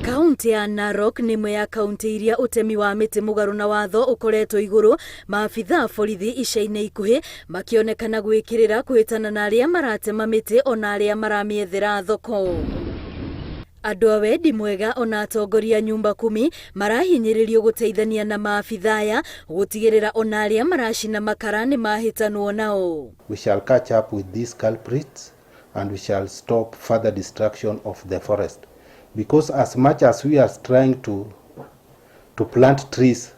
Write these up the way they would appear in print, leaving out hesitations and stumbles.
Kaunti ya Narok ni imwe ya kaunti iria utemi wa miti mugaru na watho ukoretwo iguru, maabitha borithi ica-inĩ ikuhi makionekana gwikirira kuhitana na aria maratema miti ona aria maramiethera thoko. Andu a wendi mwega ona atongoria nyumba 10 marahinyiririo guteithania na maabitha aya gutigirira ona aria maracina makara ni mahitanwo nao. We shall catch up with these culprits and we shall stop further destruction of the forest. Because as much as we are trying to plant trees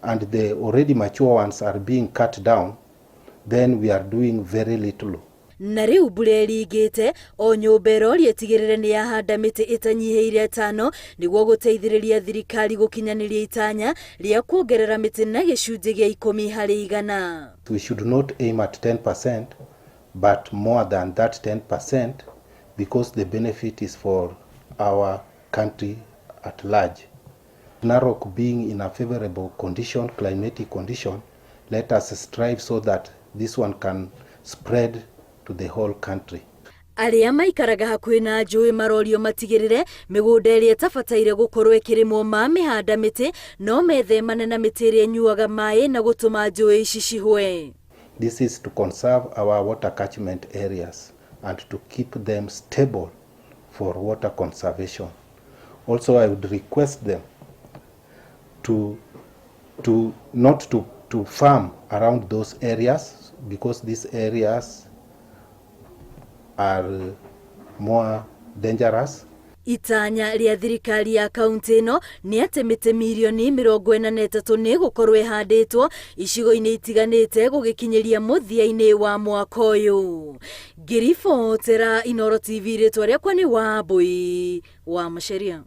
and the already mature ones are being cut down, then we are doing very little. Na riu bureri igite o nyumba iro rietigirire ni yahanda miti itanyihiire 5 niguo guteithiriria thirikari gukinyaniria itanya ria kuongerera miti na gicunji gia 10 hari 100. We should not aim at 10%, but more than that 10%, because the benefit is for our country at large. Narok being in a favorable condition, climatic condition, let us strive so that this one can spread to the whole country. Aria maikaraga hakuhi na njui marorio matigirire migunda iria tabataire gukorwo ikirimwo mamihanda miti no methemane na miti iria nyuaga mai na gutuma njui ici cihwe. This is to conserve our water catchment areas and to keep them stable for water conservation. Also, I would request them not to farm around those areas, because these areas are more dangerous. Itanya ria thirikari ya kaunti ino ni ati miti milioni 43 ni gukorwo ihanditwo icigo-ini itiganite gugikinyiria muthia-ini wa mwaka uyu. Ngiribotera Inooro TV ritwa riakwa ni Wambui wa Macharia.